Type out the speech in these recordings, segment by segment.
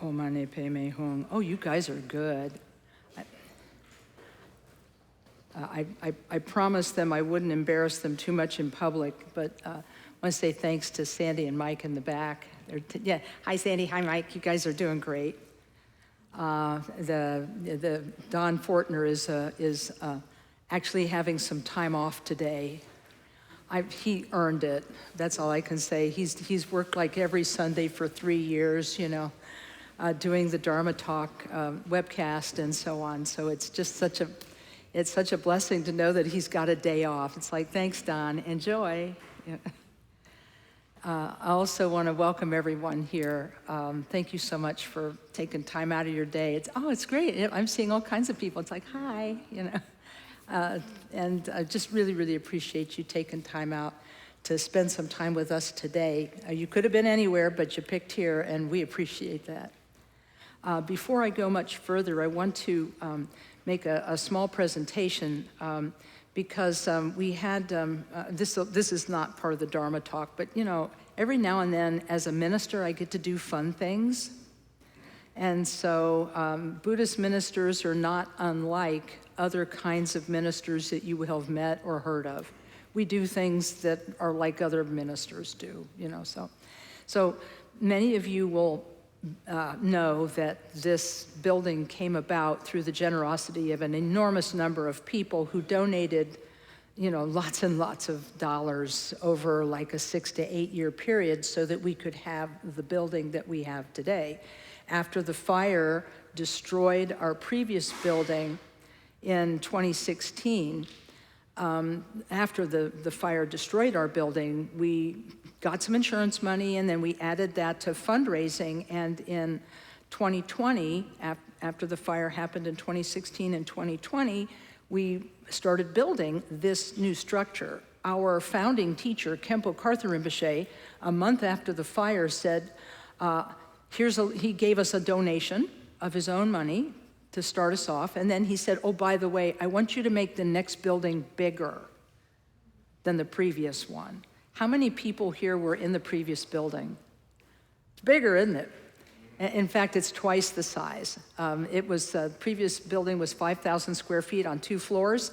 Homane Pe Me Hung. Oh, you guys are good. I promised them I wouldn't embarrass them too much in public, but I want to say thanks to Sandy and Mike in the back. Yeah, hi Sandy, hi Mike, you guys are doing great. The Don Fortner is actually having some time off today. He earned it. That's all I can say. He's worked like every Sunday for 3 years, you know, doing the Dharma talk webcast and so on. So it's just such a blessing to know that he's got a day off. It's like, thanks, Don. Enjoy. Yeah. I also want to welcome everyone here. Thank you so much for taking time out of your day. It's great. I'm seeing all kinds of people. It's like, hi, you know. And I just really, really appreciate you taking time out to spend some time with us today. You could have been anywhere, but you picked here, and we appreciate that. Before I go much further, I want to make a small presentation because we had, this is not part of the Dharma talk, but you know, every now and then as a minister, I get to do fun things. And so Buddhist ministers are not unlike other kinds of ministers that you will have met or heard of. We do things that are like other ministers do, you know, so many of you will know that this building came about through the generosity of an enormous number of people who donated, you know, lots and lots of dollars over like a 6 to 8 year period so that we could have the building that we have today. After the fire destroyed our previous building in 2016, after the fire destroyed our building, we got some insurance money and then we added that to fundraising. And in 2020, after the fire happened in 2016 and 2020, we started building this new structure. Our founding teacher, Khenpo Karthar Rinpoche, a month after the fire said, he gave us a donation of his own money to start us off. And then he said, oh, by the way, I want you to make the next building bigger than the previous one. How many people here were in the previous building? It's bigger, isn't it? In fact, it's twice the size. The previous building was 5,000 square feet on 2 floors,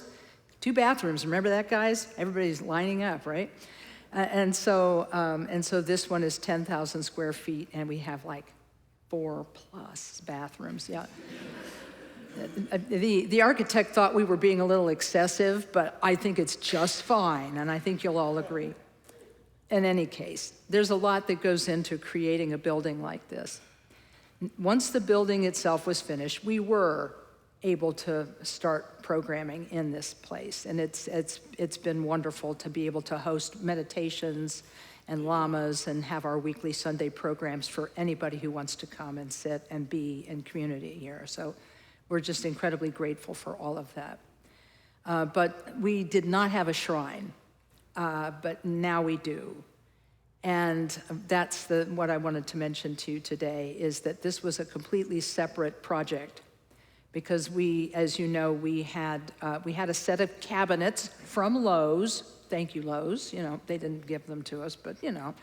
2 bathrooms. Remember that, guys? Everybody's lining up, right? And so this one is 10,000 square feet, and we have like 4+ bathrooms. Yeah. The architect thought we were being a little excessive, but I think it's just fine, and I think you'll all agree. In any case, there's a lot that goes into creating a building like this. Once the building itself was finished, we were able to start programming in this place, and it's been wonderful to be able to host meditations and lamas and have our weekly Sunday programs for anybody who wants to come and sit and be in community here. So we're just incredibly grateful for all of that. But we did not have a shrine, but now we do. And that's what I wanted to mention to you today, is that this was a completely separate project because we, as you know, we had a set of cabinets from Lowe's. Thank you, Lowe's. You know, they didn't give them to us, but you know,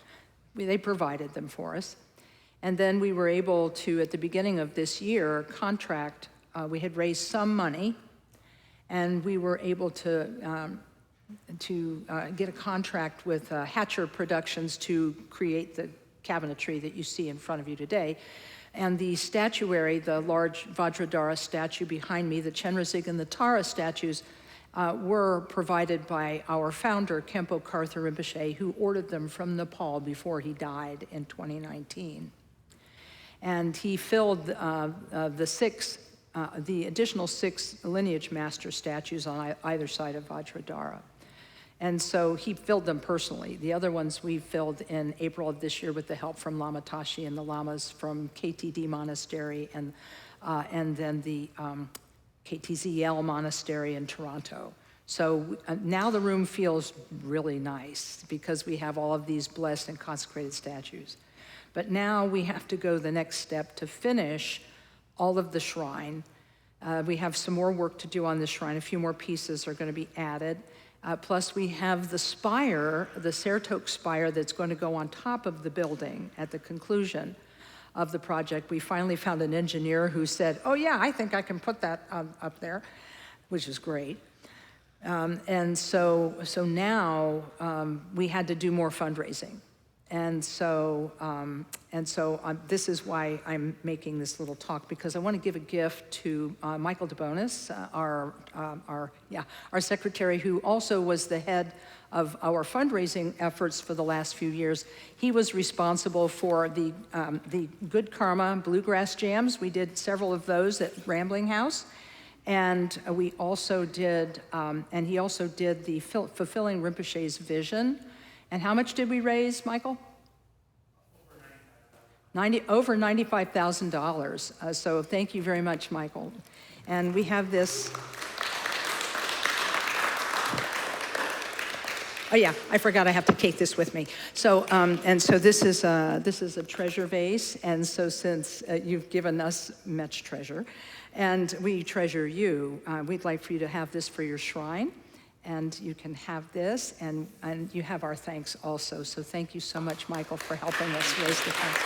they provided them for us. And then we were able to, at the beginning of this year, contract. We had raised some money, and we were able to get a contract with Hatcher Productions to create the cabinetry that you see in front of you today. And the statuary, the large Vajradhara statue behind me, the Chenrezig and the Tara statues, were provided by our founder, Khenpo Karthar Rinpoche, who ordered them from Nepal before he died in 2019. And he filled the additional 6 lineage master statues on either side of Vajradhara. And so he filled them personally. The other ones we filled in April of this year with the help from Lama Tashi and the lamas from KTD Monastery and then the KTZL Monastery in Toronto. So now the room feels really nice because we have all of these blessed and consecrated statues. But now we have to go the next step to finish all of the shrine. We have some more work to do on the shrine. A few more pieces are going to be added. Plus we have the spire, the Sertok spire that's going to go on top of the building at the conclusion. of the project. We finally found an engineer who said, oh yeah, I think I can put that up there, which is great. And so now we had to do more fundraising. And so this is why I'm making this little talk, because I want to give a gift to Michael DeBonis, our secretary, who also was the head of our fundraising efforts for the last few years. He was responsible for the Good Karma Bluegrass Jams. We did several of those at Rambling House. And we also did, and he also did the Fulfilling Rinpoche's Vision. And how much did we raise, Michael? Over $95,000. So thank you very much, Michael. And we have this. Oh yeah, I forgot I have to take this with me. So so this is a treasure vase, and so since you've given us much treasure, and we treasure you, we'd like for you to have this for your shrine, and you can have this, and you have our thanks also. So thank you so much, Michael, for helping us raise the funds.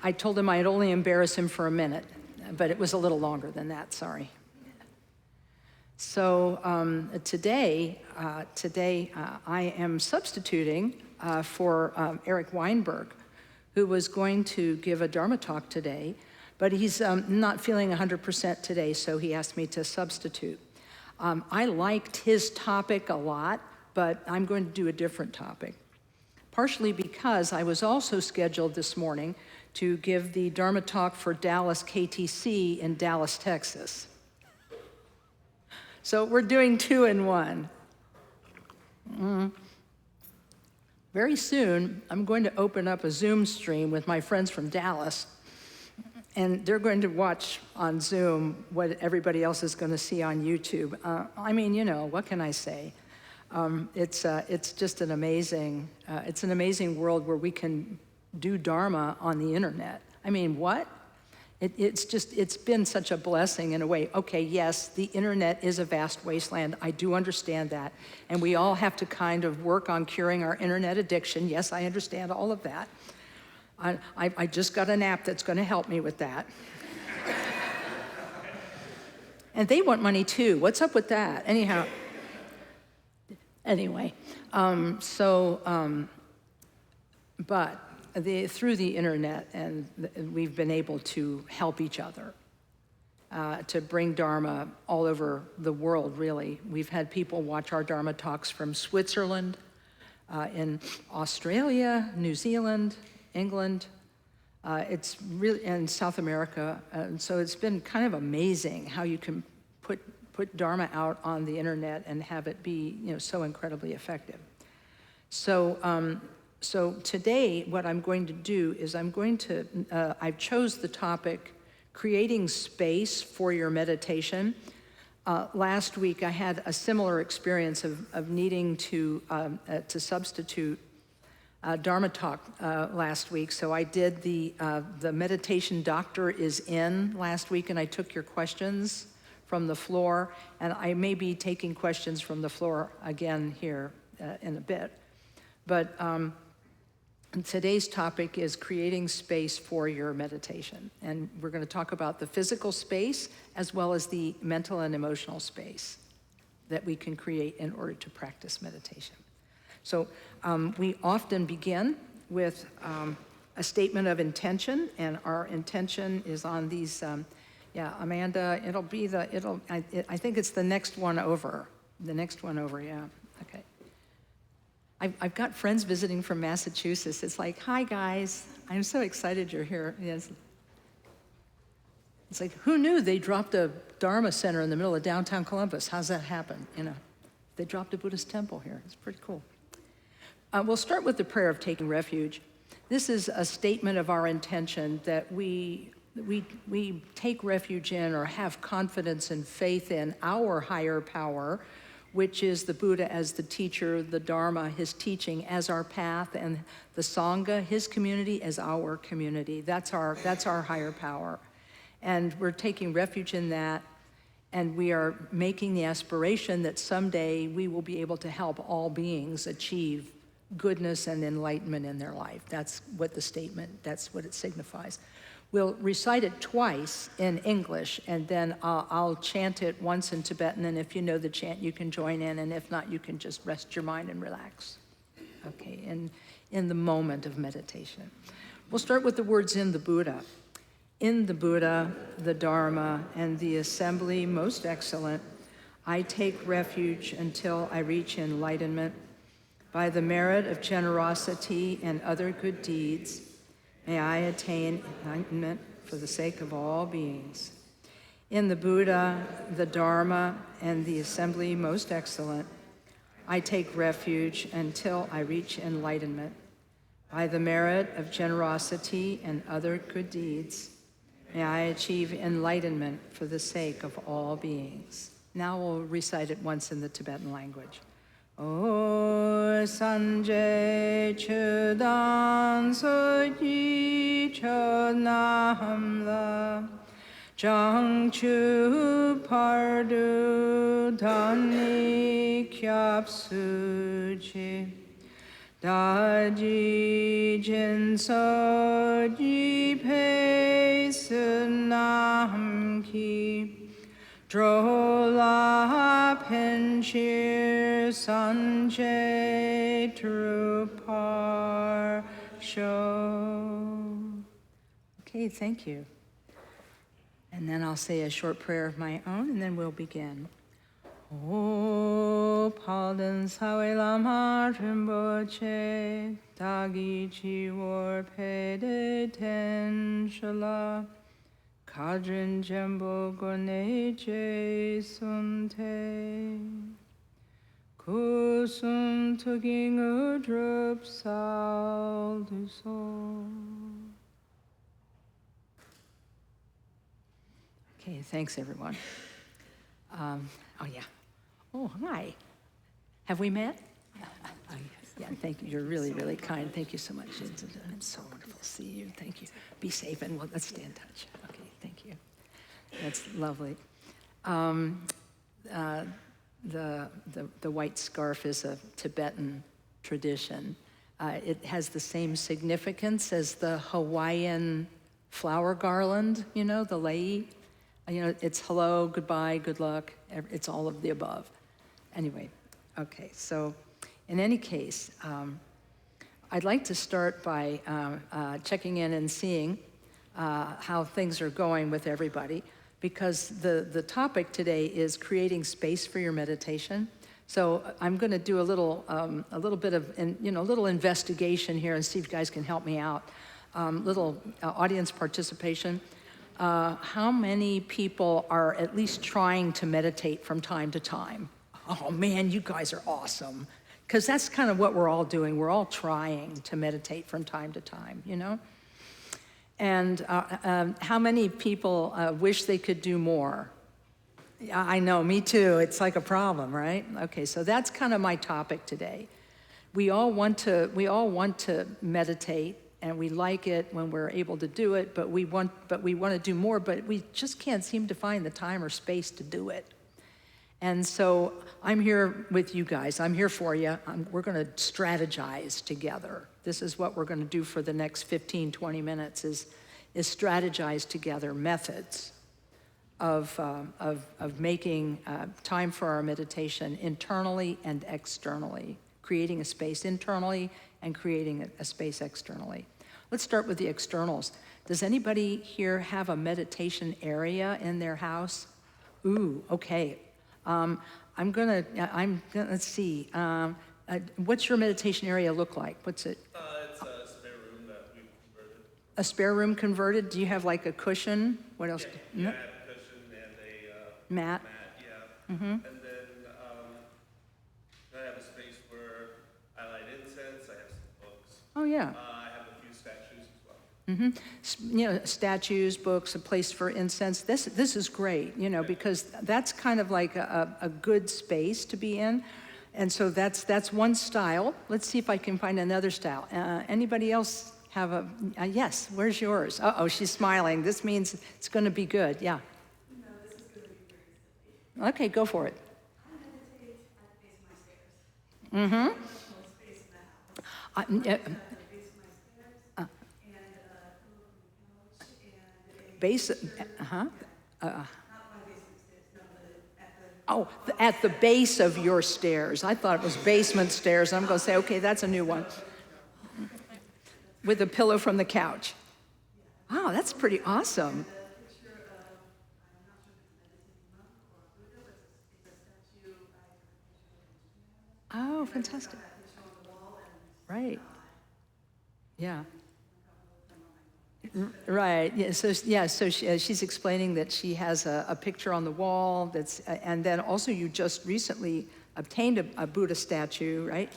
I told him I'd only embarrass him for a minute, but it was a little longer than that, sorry. So today I am substituting for Eric Weinberg, who was going to give a Dharma talk today, but he's not feeling 100% today, so he asked me to substitute. I liked his topic a lot, but I'm going to do a different topic, partially because I was also scheduled this morning to give the Dharma talk for Dallas KTC in Dallas, Texas. So we're doing 2 in 1. Very soon, I'm going to open up a Zoom stream with my friends from Dallas, and they're going to watch on Zoom what everybody else is going to see on YouTube. I mean, you know, what can I say? It's just an amazing world where we can do Dharma on the internet. I mean, what? It's been such a blessing in a way. Okay, yes, the internet is a vast wasteland. I do understand that. And we all have to kind of work on curing our internet addiction. Yes, I understand all of that. I just got an app that's going to help me with that. And they want money too. What's up with that? Anyway, but through the internet, and we've been able to help each other, to bring Dharma all over the world, really. We've had people watch our Dharma talks from Switzerland, in Australia, New Zealand, England, it's really, and South America. So it's been kind of amazing how you can put Dharma out on the internet and have it be, you know, so incredibly effective. So today, what I'm going to do is I've chose the topic, creating space for your meditation. Last week, I had a similar experience of needing to substitute Dharma talk last week. So I did the meditation doctor is in last week, and I took your questions from the floor, and I may be taking questions from the floor again here in a bit. But today's topic is creating space for your meditation. And we're going to talk about the physical space as well as the mental and emotional space that we can create in order to practice meditation. So we often begin with a statement of intention, and our intention is on these, Amanda, I think it's the next one over. The next one over, yeah, okay. I've got friends visiting from Massachusetts. It's like, hi guys, I'm so excited you're here. Yes. It's like, who knew they dropped a Dharma center in the middle of downtown Columbus? How's that happen? You know, they dropped a Buddhist temple here. It's pretty cool. We'll start with the prayer of taking refuge. This is a statement of our intention that we take refuge in or have confidence and faith in our higher power, which is the Buddha as the teacher, the Dharma, his teaching as our path, and the Sangha, his community, as our community. That's our higher power. And we're taking refuge in that, and we are making the aspiration that someday we will be able to help all beings achieve goodness and enlightenment in their life. That's what that's what it signifies. We'll recite it twice in English, and then I'll chant it once in Tibetan, and if you know the chant, you can join in, and if not, you can just rest your mind and relax. Okay, in the moment of meditation. We'll start with the words in the Buddha. In the Buddha, the Dharma, and the assembly most excellent, I take refuge until I reach enlightenment. By the merit of generosity and other good deeds, may I attain enlightenment for the sake of all beings. In the Buddha, the Dharma, and the assembly most excellent, I take refuge until I reach enlightenment. By the merit of generosity and other good deeds, may I achieve enlightenment for the sake of all beings. Now we'll recite it once in the Tibetan language. O Sanjay Chudan Soji Chodnamla Jang Chu Pardu Dani Kyap Suchi Daji Jin Soji Pe Sunam Ki Drola Penchir Sanjay Trupar Sho. Okay, thank you. And then I'll say a short prayer of my own, and then we'll begin. O Palden Sawe Lama Rinpoche, Dagi Chiwar Pede Ten Shala. Kadrin Jembo Gone Je Sunte Kusum Tuking Udrup Sal Du So. Okay, thanks everyone. Oh yeah. Oh, hi. Have we met? Yeah, thank you. You're really, really kind. Thank you so much. It's so wonderful to see you. Thank you. Be safe, and let's stay in touch. Okay, thank you. That's lovely. The white scarf is a Tibetan tradition. It has the same significance as the Hawaiian flower garland, you know, the lei. You know, it's hello, goodbye, good luck. It's all of the above. Anyway, okay, so in any case, I'd like to start by checking in and seeing how things are going with everybody, because the topic today is creating space for your meditation. So I'm going to do a little bit of, little investigation here and see if you guys can help me out. Little audience participation. How many people are at least trying to meditate from time to time? Oh man, you guys are awesome. Because that's kind of what we're all doing. We're all trying to meditate from time to time, you know? And how many people wish they could do more? I know, me too. It's like a problem, right? Okay, so that's kind of my topic today. We all want to meditate, and we like it when we're able to do it, but we want to do more, but we just can't seem to find the time or space to do it. And so I'm here with you guys. I'm here for you. We're going to strategize together. This is what we're going to do for the next 15, 20 minutes is strategize together methods of making time for our meditation internally and externally, creating a space internally and creating a space externally. Let's start with the externals. Does anybody here have a meditation area in their house? Ooh, okay. Let's see. What's your meditation area look like? What's it? It's a spare room that we've converted. A spare room converted? Do you have like a cushion? What else? Yeah, I have a cushion and a mat. Yeah. Mm-hmm. And then I have a space where I light incense. I have some books. Oh yeah. I have a few statues as well. Mm-hmm. You know, statues, books, a place for incense. This is great, you know, because that's kind of like a good space to be in. And so that's one style. Let's see if I can find another style. Anybody else have a, yes, where's yours? Uh-oh, she's smiling. This means it's going to be good, yeah. No, this is going to be very silly. Okay, go for it. I meditate at the base of my stairs. Mm-hmm. Space in the house. I, base, uh-huh. Oh, at the base of your stairs. I thought it was basement stairs. I'm going to say, okay, that's a new one. With a pillow from the couch. Oh, that's pretty awesome. Oh, fantastic. Right. Yeah. Right. Yeah. So she's explaining that she has a picture on the wall that's, and then also you just recently obtained a Buddha statue, right?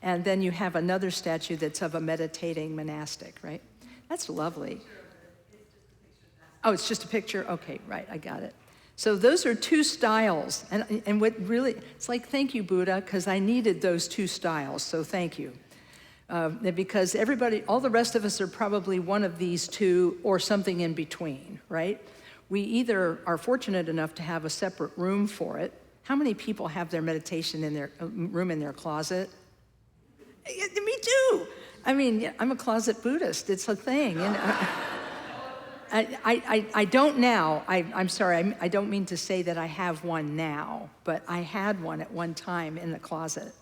And then you have another statue that's of a meditating monastic, right? That's lovely. Oh, it's just a picture? Okay, right, I got it. So those are two styles. And what really, it's like, thank you, Buddha, because I needed those two styles, so thank you. Because everybody, all the rest of us are probably one of these two or something in between, right? We either are fortunate enough to have a separate room for it. How many people have their meditation in their room in their closet? Me too. I mean, I'm a closet Buddhist. It's a thing. You know? I don't now. I'm sorry. I don't mean to say that I have one now, but I had one at one time in the closet.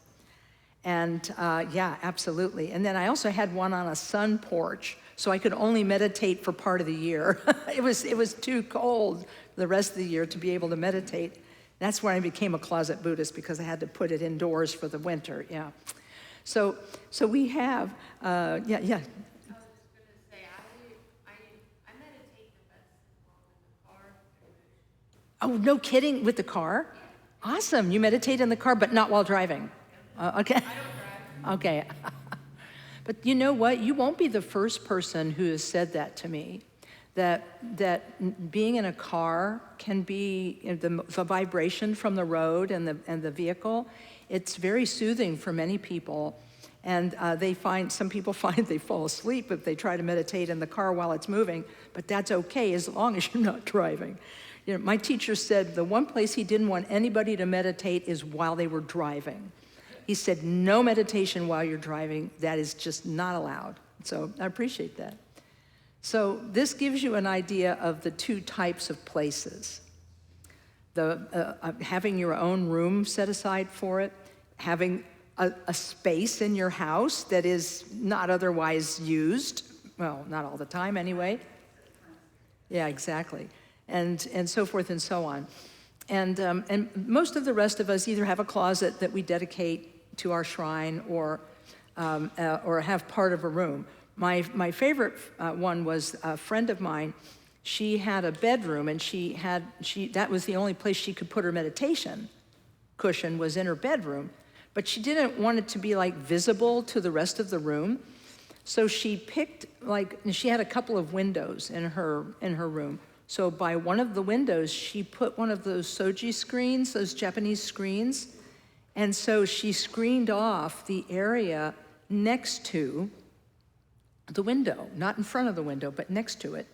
And yeah, absolutely. And then I also had one on a sun porch, so I could only meditate for part of the year. It was too cold the rest of the year to be able to meditate. That's when I became a closet Buddhist, because I had to put it indoors for the winter. Yeah. So we have yeah. I was just gonna say, I meditate the best in the car. Oh, no kidding, with the car? Awesome. You meditate in the car, but not while driving. Okay. I don't drive. Okay. But you know what? You won't be the first person who has said that to me, that being in a car can be the vibration from the road and the vehicle. It's very soothing for many people. And some people find they fall asleep if they try to meditate in the car while it's moving, but that's okay as long as you're not driving. You know, my teacher said the one place he didn't want anybody to meditate is while they were driving. He said, no meditation while you're driving. That is just not allowed. So I appreciate that. So this gives you an idea of the two types of places. Having your own room set aside for it, having a space in your house that is not otherwise used. Well, not all the time anyway. Yeah, exactly. And so forth and so on. And most of the rest of us either have a closet that we dedicate to our shrine or have part of a room. My favorite one was a friend of mine. She had a bedroom, and that was the only place she could put her meditation cushion, was in her bedroom. But she didn't want it to be like visible to the rest of the room. So she picked she had a couple of windows in her room. So by one of the windows, she put one of those soji screens, those Japanese screens. And so she screened off the area next to the window, not in front of the window, but next to it.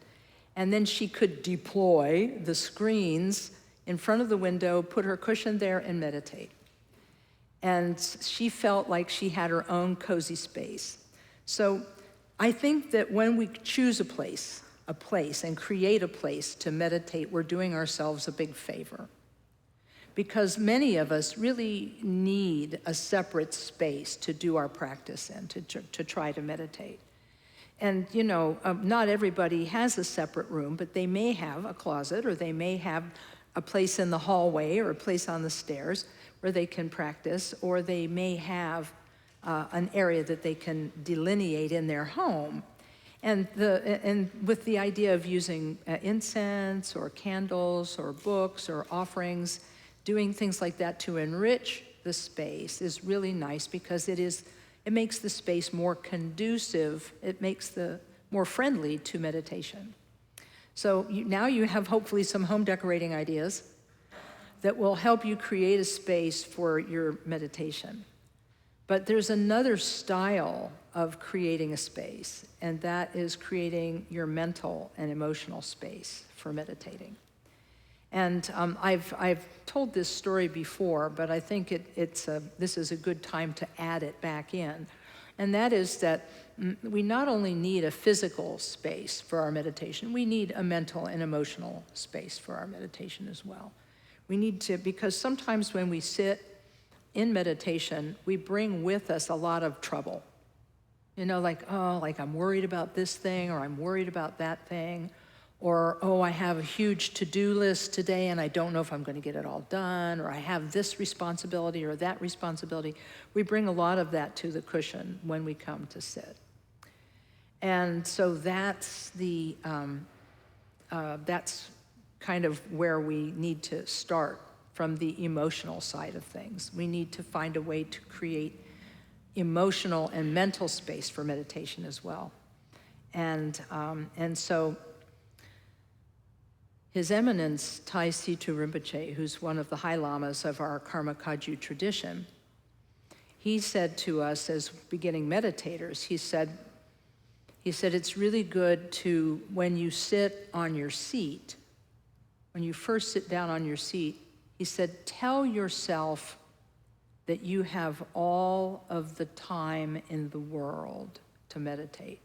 And then she could deploy the screens in front of the window, put her cushion there, and meditate. And she felt like she had her own cozy space. So I think that when we choose a place, and create a place to meditate, we're doing ourselves a big favor. Because many of us really need a separate space to do our practice in, to try to meditate. And, you know, not everybody has a separate room, but they may have a closet, or they may have a place in the hallway or a place on the stairs where they can practice, or they may have an area that they can delineate in their home. And with the idea of using incense or candles or books or offerings, doing things like that to enrich the space is really nice, because it makes the space more conducive. It makes more friendly to meditation. So now you have hopefully some home decorating ideas that will help you create a space for your meditation. But there's another style of creating a space, and that is creating your mental and emotional space for meditating. And I've told this story before, but I think this is a good time to add it back in. And that is that we not only need a physical space for our meditation, we need a mental and emotional space for our meditation as well. We need to, because sometimes when we sit in meditation, we bring with us a lot of trouble. You know, like, oh, like I'm worried about this thing, or I'm worried about that thing, or, oh, I have a huge to-do list today and I don't know if I'm going to get it all done, or I have this responsibility or that responsibility. We bring a lot of that to the cushion when we come to sit. And so that's that's kind of where we need to start from the emotional side of things. We need to find a way to create emotional and mental space for meditation as well. And so His Eminence Tai Situ Rinpoche, who's one of the high lamas of our Karma Kagyu tradition, he said to us as beginning meditators, he said, it's really good to, when you sit on your seat, when you first sit down on your seat, he said, tell yourself that you have all of the time in the world to meditate.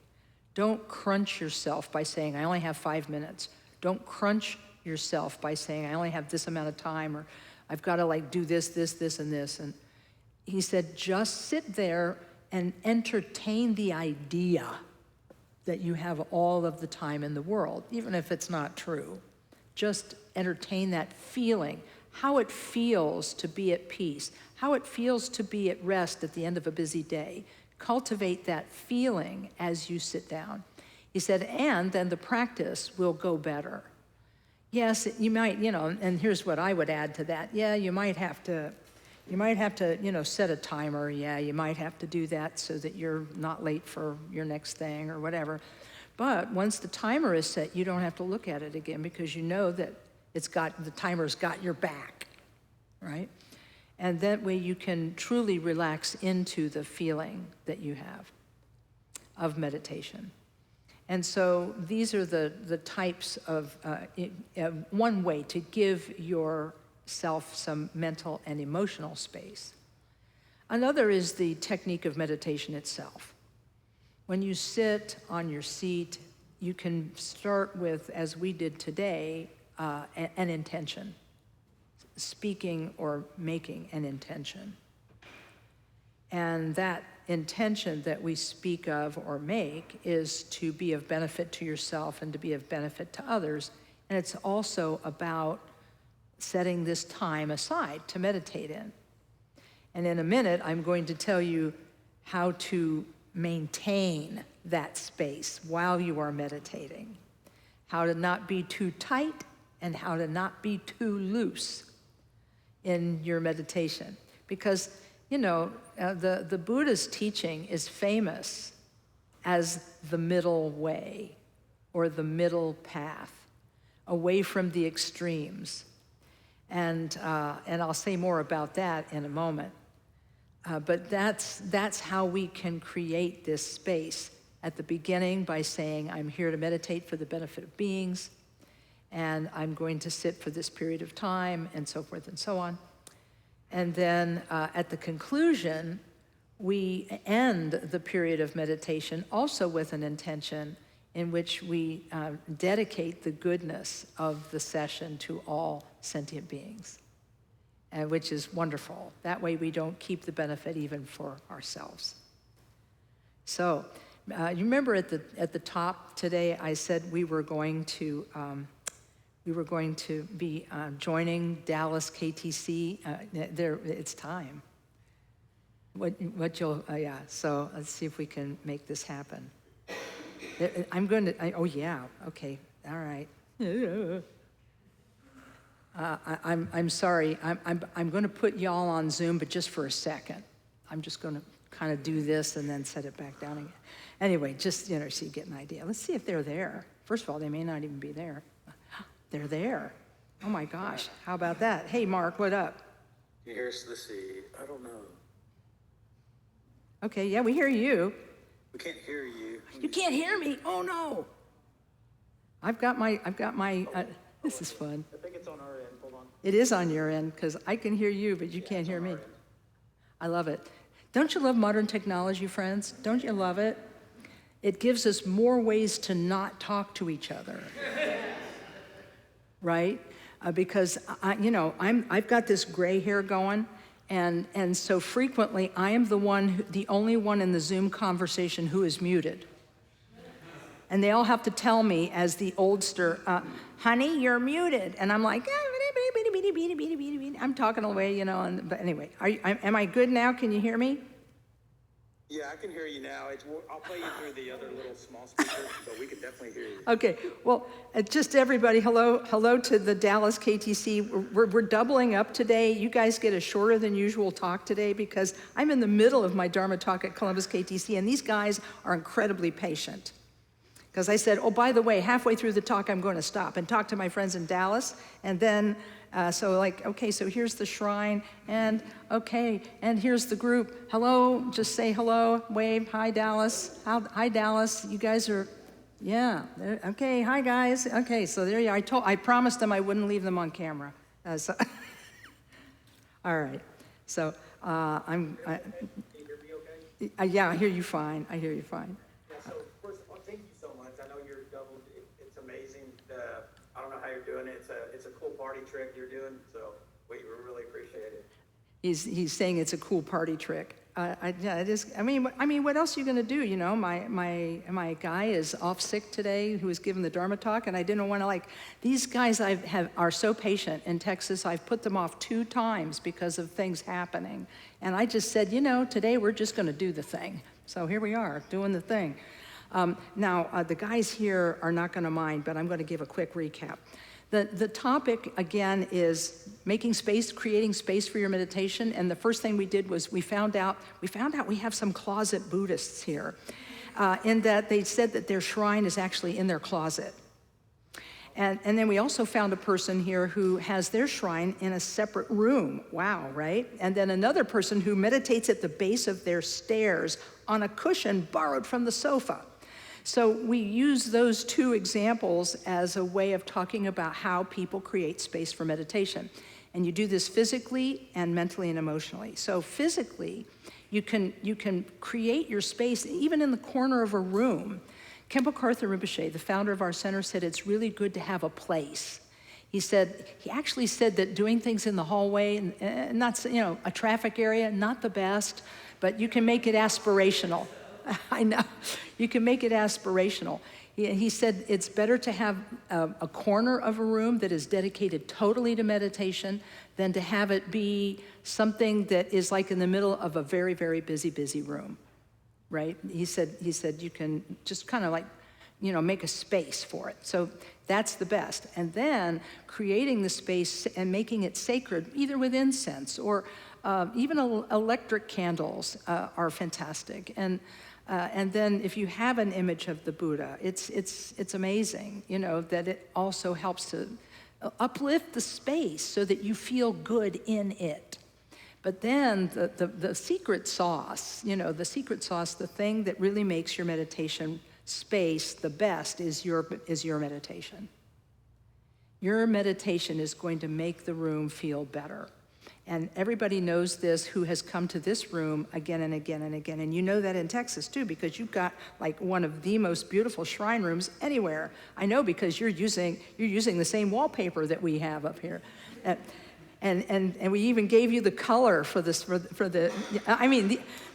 Don't crunch yourself by saying, I only have 5 minutes. Don't crunch yourself by saying, I only have this amount of time, or I've got to like do this, this, this, and this. And he said, just sit there and entertain the idea that you have all of the time in the world, even if it's not true. Just entertain that feeling, how it feels to be at peace, how it feels to be at rest at the end of a busy day. Cultivate that feeling as you sit down. He said, and then the practice will go better. Yes, you might, and here's what I would add to that. Yeah, you might have to, set a timer. Yeah, you might have to do that so that you're not late for your next thing or whatever. But once the timer is set, you don't have to look at it again because you know that the timer's got your back, right? And that way you can truly relax into the feeling that you have of meditation. And so these are the types of, one way to give yourself some mental and emotional space. Another is the technique of meditation itself. When you sit on your seat, you can start with, as we did today, an intention, speaking or making an intention. And that intention that we speak of or make is to be of benefit to yourself and to be of benefit to others. And it's also about setting this time aside to meditate in. And in a minute, I'm going to tell you how to maintain that space while you are meditating, how to not be too tight and how to not be too loose in your meditation. Because the Buddha's teaching is famous as the middle way or the middle path, away from the extremes. And I'll say more about that in a moment. But that's how we can create this space at the beginning by saying, I'm here to meditate for the benefit of beings, and I'm going to sit for this period of time, and so forth and so on. And then at the conclusion, we end the period of meditation also with an intention in which we dedicate the goodness of the session to all sentient beings, which is wonderful. That way we don't keep the benefit even for ourselves. So you remember at the top today, I said we were going to be joining Dallas KTC. It's time. So let's see if we can make this happen. Okay, all right. I'm sorry, I'm going to put y'all on Zoom, but just for a second. I'm just going to kind of do this and then set it back down again. Anyway, just, so you get an idea. Let's see if they're there. First of all, they may not even be there. They're there. Oh my gosh, how about that? Hey, Mark, what up? Can you hear us? Let's see. I don't know. Okay, yeah, we hear you. We can't hear you. You can't hear me? Oh no. I've got my, this is fun. I think it's on our end. Hold on. It is on your end because I can hear you, but you can't hear me. I love it. Don't you love modern technology, friends? Don't you love it? It gives us more ways to not talk to each other, right? Because I've got this gray hair going, and so frequently I am the only one in the Zoom conversation who is muted. And they all have to tell me as the oldster, honey, you're muted. And I'm like, I'm talking away, but anyway, am I good now? Can you hear me? Yeah, I can hear you now. I'll play you through the other little small speakers, but we can definitely hear you. Okay, well, just everybody, hello to the Dallas KTC. We're doubling up today. You guys get a shorter than usual talk today because I'm in the middle of my Dharma talk at Columbus KTC, and these guys are incredibly patient. Because I said, oh, by the way, halfway through the talk, I'm going to stop and talk to my friends in Dallas. And then, so here's the shrine, and okay, and here's the group. Hello, just say hello, wave, hi, Dallas. Hi, Dallas. You guys are, yeah, okay, hi, guys. Okay, so there you are. I promised them I wouldn't leave them on camera. All right, so Can you hear me okay? yeah, I hear you fine. I hear you fine. Yeah, so first of all, thank you so much. I know you're doubled. It's amazing. I don't know how you're doing it. It's a cool party trick you're doing, so we really appreciate it. He's saying it's a cool party trick. Yeah, it is. I mean, what else are you going to do? My guy is off sick today, who was giving the Dharma talk, and I didn't want to these guys are so patient in Texas. I've put them off 2 times because of things happening, and I just said, today we're just going to do the thing. So here we are doing the thing. Now, the guys here are not going to mind, but I'm going to give a quick recap. The topic, again, is making space, creating space for your meditation. And the first thing we did was we found out we have some closet Buddhists here, in that they said that their shrine is actually in their closet. And then we also found a person here who has their shrine in a separate room. Wow, right? And then another person who meditates at the base of their stairs on a cushion borrowed from the sofa. So we use those 2 examples as a way of talking about how people create space for meditation. And you do this physically and mentally and emotionally. So physically, you can create your space even in the corner of a room. Khenpo Karthar Rinpoche, the founder of our center, said it's really good to have a place. He actually said that doing things in the hallway, and not a traffic area, not the best, but you can make it aspirational. I know. You can make it aspirational. He said it's better to have a corner of a room that is dedicated totally to meditation than to have it be something that is like in the middle of a very, very busy room, right? He said you can just kind of make a space for it. So that's the best. And then creating the space and making it sacred, either with incense or even electric candles are fantastic. And then if you have an image of the Buddha, it's amazing, that it also helps to uplift the space so that you feel good in it. But then the secret sauce, the thing that really makes your meditation space the best is your meditation. Your meditation is going to make the room feel better. And everybody knows this who has come to this room again and again and again. And you know that in Texas too, because you've got one of the most beautiful shrine rooms anywhere. I know because you're using the same wallpaper that we have up here. And we even gave you the color for this,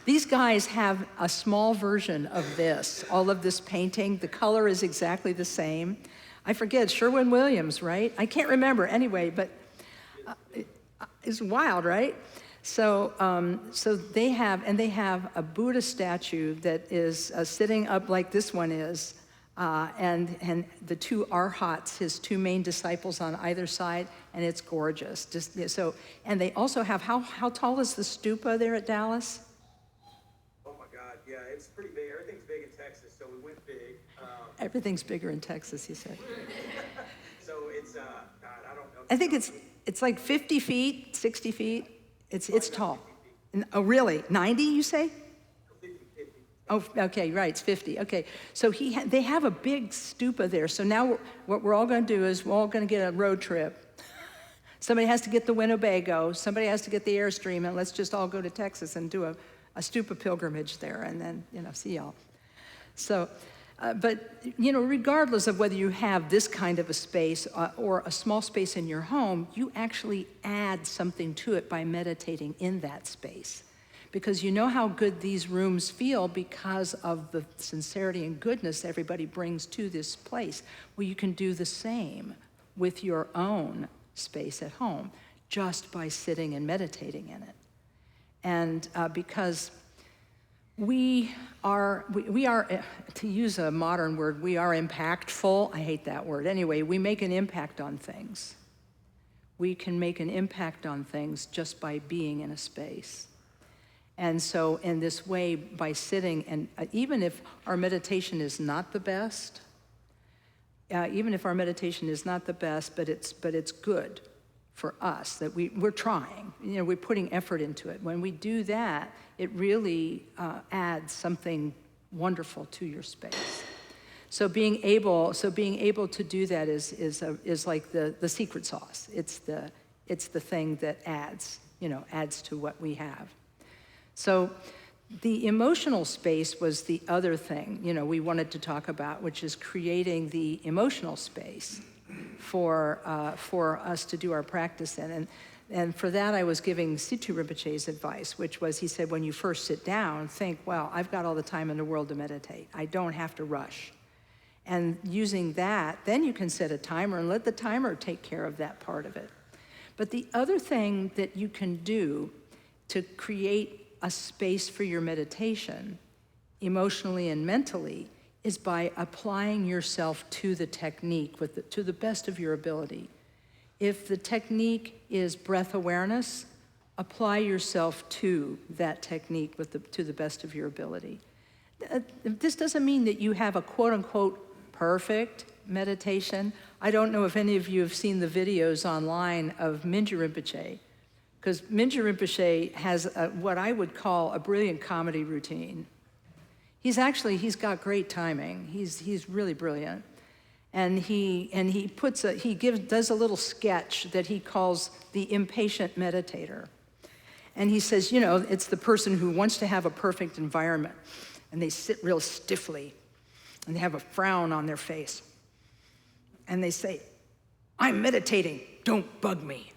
these guys have a small version of this, all of this painting. The color is exactly the same. I forget, Sherwin-Williams, right? I can't remember anyway, but it's wild, right? So they have a Buddha statue that is sitting up like this one is, and the 2 arhats, his 2 main disciples on either side, and it's gorgeous. And they also have, how tall is the stupa there at Dallas? Oh my God, yeah, it's pretty big. Everything's big in Texas, so we went big. Everything's bigger in Texas, he said. So it's, God, I don't know. I think it's like 50 feet, 60 feet. It's tall. Oh, really? 90, you say? 50. Oh, okay, right, it's 50. Okay, so they have a big stupa there. So now what we're all going to do is we're all going to get a road trip. Somebody has to get the Winnebago. Somebody has to get the Airstream, and let's just all go to Texas and do a stupa pilgrimage there, and then, see y'all. So, but, regardless of whether you have this kind of a space or a small space in your home, you actually add something to it by meditating in that space. Because you know how good these rooms feel because of the sincerity and goodness everybody brings to this place. Well, you can do the same with your own space at home just by sitting and meditating in it. And because we are, to use a modern word, we are impactful. I hate that word. Anyway, we make an impact on things. We can make an impact on things just by being in a space. And so in this way, by sitting, and even if our meditation is not the best, but it's good for us, that we're trying, we're putting effort into it. When we do that, it really adds something wonderful to your space. So being able to do that is like the secret sauce. It's the thing that adds to what we have. So the emotional space was the other thing, we wanted to talk about, which is creating the emotional space for us to do our practice in. And for that, I was giving Situ Rinpoche's advice, which was, he said, when you first sit down, think, well, I've got all the time in the world to meditate. I don't have to rush. And using that, then you can set a timer and let the timer take care of that part of it. But the other thing that you can do to create a space for your meditation, emotionally and mentally, is by applying yourself to the technique to the best of your ability. If the technique is breath awareness, apply yourself to that technique to the best of your ability. This doesn't mean that you have a quote-unquote perfect meditation. I don't know if any of you have seen the videos online of Mingyur Rinpoche, because Mingyur Rinpoche has what I would call a brilliant comedy routine. He's got great timing. He's really brilliant. And he does a little sketch that he calls the impatient meditator. And he says, it's the person who wants to have a perfect environment, and they sit real stiffly, and they have a frown on their face. And they say, I'm meditating, don't bug me.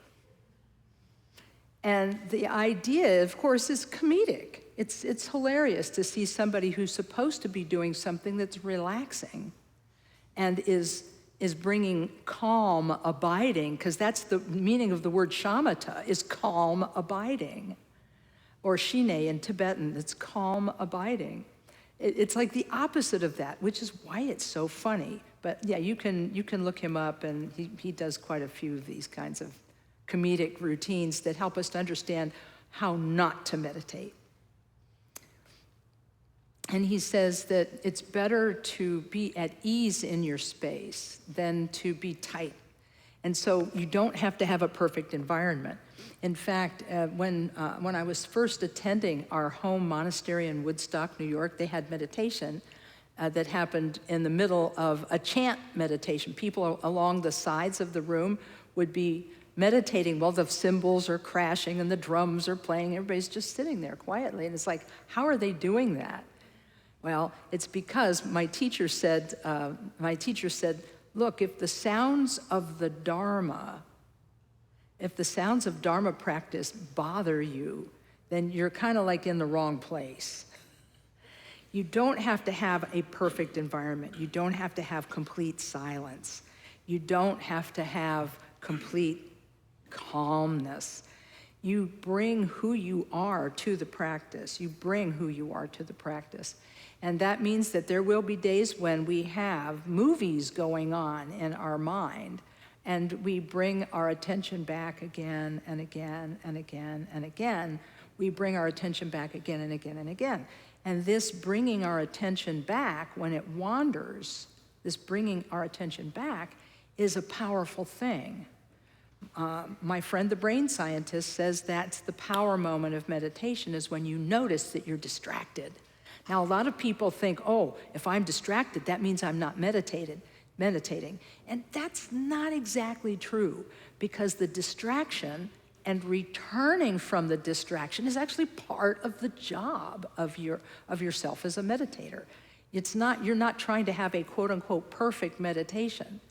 And the idea, of course, is comedic. It's hilarious to see somebody who's supposed to be doing something that's relaxing and is bringing calm abiding, because that's the meaning of the word shamatha, is calm abiding. Or shine in Tibetan, it's calm abiding. It's like the opposite of that, which is why it's so funny. But yeah, you can look him up, and he does quite a few of these kinds of comedic routines that help us to understand how not to meditate. And he says that it's better to be at ease in your space than to be tight. And so you don't have to have a perfect environment. In fact, when I was first attending our home monastery in Woodstock, New York, they had meditation that happened in the middle of a chant meditation. People along the sides of the room would be meditating while the cymbals are crashing and the drums are playing. Everybody's just sitting there quietly. And it's like, how are they doing that? Well, it's because my teacher said, look, if the sounds of Dharma practice bother you, then you're kind of like in the wrong place. You don't have to have a perfect environment. You don't have to have complete silence. You don't have to have complete calmness. You bring who you are to the practice. And that means that there will be days when we have movies going on in our mind, and we bring our attention back again and again and again and again. We bring our attention back again and again and again. And this bringing our attention back when it wanders, this bringing our attention back is a powerful thing. My friend, the brain scientist, says that's the power moment of meditation, is when you notice that you're distracted. Now, a lot of people think, oh, if I'm distracted, that means I'm not meditating. And that's not exactly true, because the distraction And returning from the distraction is actually part of the job of yourself as a meditator. You're not trying to have a quote unquote perfect meditation.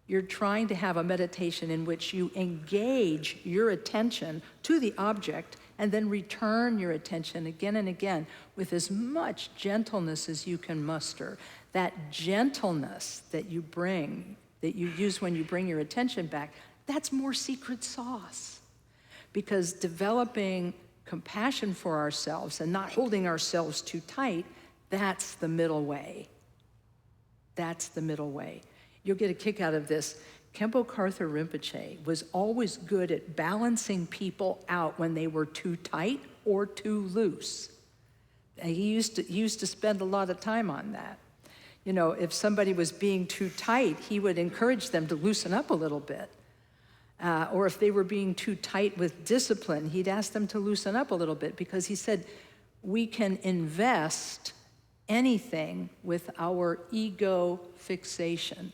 You're trying to have a meditation in which you engage your attention to the object and then return your attention again and again with as much gentleness as you can muster. That gentleness that you bring, that you use when you bring your attention back, that's more secret sauce. Because developing compassion for ourselves and not holding ourselves too tight, that's the middle way. That's the middle way. You'll get a kick out of this. Khenpo Karthar Rinpoche was always good at balancing people out when they were too tight or too loose. And he used to spend a lot of time on that. You know, if somebody was being too tight, he would encourage them to loosen up a little bit. Or if they were being too tight with discipline, he'd ask them to loosen up a little bit, because he said, we can invest anything with our ego fixation.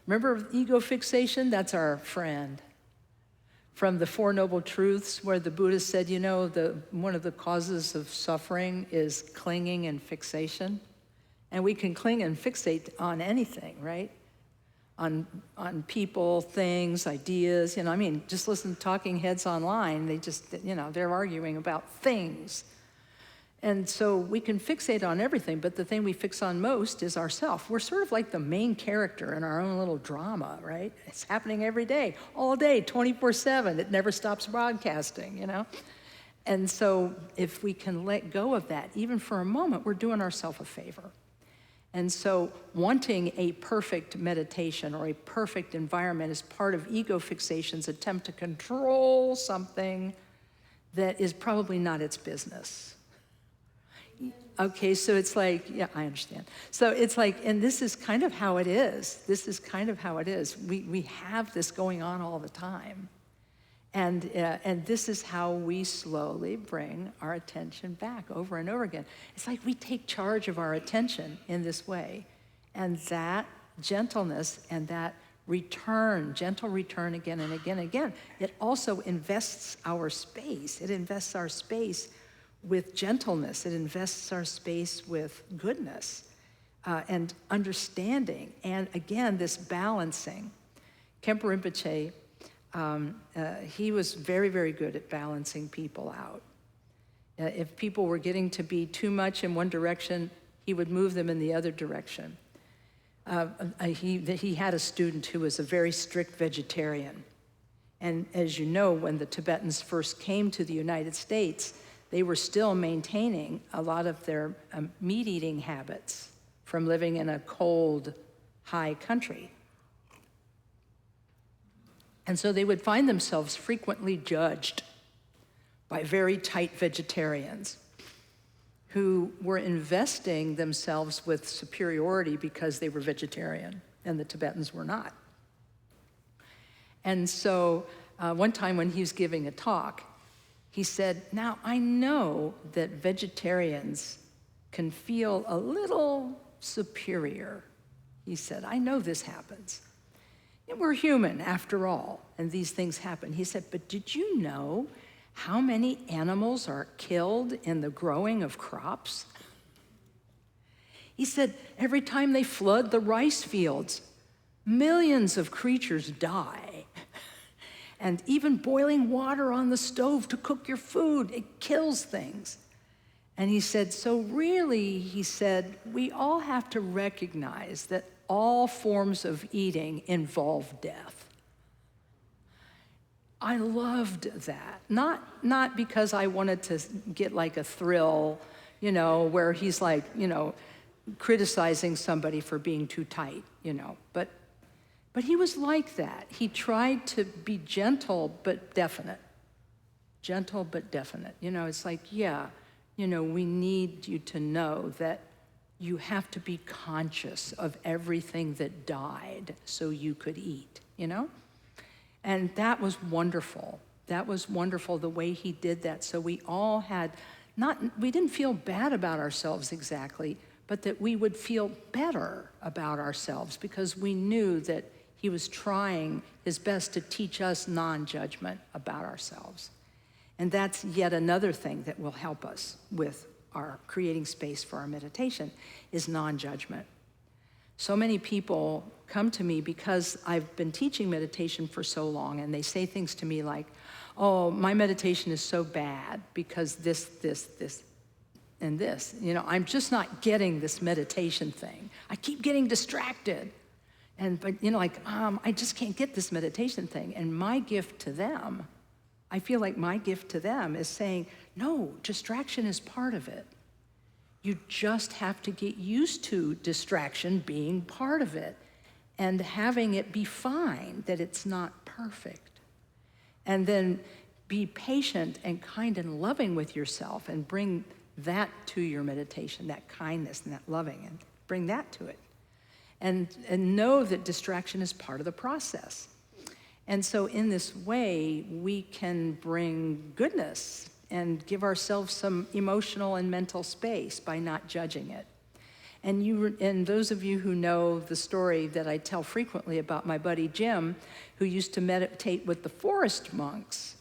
Remember ego fixation? That's our friend. From the Four Noble Truths, where the Buddha said, you know, one of the causes of suffering is clinging and fixation. And we can cling and fixate on anything, right? On people, things, ideas, you know, I mean, just listen to talking heads online, they just, you know, they're arguing about things. And so we can fixate on everything, but the thing we fix on most is ourself. We're sort of like the main character in our own little drama, right? It's happening every day, all day, 24/7. It never stops broadcasting, you know? And so if we can let go of that, even for a moment, we're doing ourselves a favor. And so wanting a perfect meditation or a perfect environment is part of ego fixation's attempt to control something that is probably not its business. Okay, so it's like, yeah, I understand. So it's like, and this is kind of how it is. This is kind of how it is. We have this going on all the time. And this is how we slowly bring our attention back over and over again. It's like we take charge of our attention in this way. And that gentleness and that return, gentle return again and again and again, it also invests our space. It invests our space with gentleness. It invests our space with goodness and understanding. And again, this balancing. Khenpo Rinpoche, he was very, very good at balancing people out. If people were getting to be too much in one direction, he would move them in the other direction. He had a student who was a very strict vegetarian. And as you know, when the Tibetans first came to the United States, they were still maintaining a lot of their meat-eating habits from living in a cold, high country. And so they would find themselves frequently judged by very tight vegetarians who were investing themselves with superiority because they were vegetarian and the Tibetans were not. And so one time when he was giving a talk, he said, now I know that vegetarians can feel a little superior. He said, I know this happens. And we're human after all, and these things happen. He said, but did you know how many animals are killed in the growing of crops? He said, every time they flood the rice fields, millions of creatures die. And even boiling water on the stove to cook your food, it kills things. And he said, so really, he said, we all have to recognize that all forms of eating involve death. I loved that. Not because I wanted to get like a thrill, you know, where he's like, you know, criticizing somebody for being too tight, you know, but he was like that. He tried to be gentle but definite. Gentle but definite. You know, it's like, yeah, you know, we need you to know that you have to be conscious of everything that died so you could eat, you know? And that was wonderful. That was wonderful, the way he did that. So we all had, we didn't feel bad about ourselves exactly, but that we would feel better about ourselves because we knew that He was trying his best to teach us non-judgment about ourselves. And that's yet another thing that will help us with our creating space for our meditation is non-judgment. So many people come to me because I've been teaching meditation for so long, and they say things to me like, oh, my meditation is so bad because this, and this. You know, I'm just not getting this meditation thing. I keep getting distracted. But you know, like, I just can't get this meditation thing. And my gift to them, I feel like my gift to them is saying, no, distraction is part of it. You just have to get used to distraction being part of it and having it be fine, that it's not perfect. And then be patient and kind and loving with yourself and bring that to your meditation, that kindness and that loving, and bring that to it. And know that distraction is part of the process. And so in this way, we can bring goodness and give ourselves some emotional and mental space by not judging it. And those of you who know the story that I tell frequently about my buddy Jim, who used to meditate with the forest monks.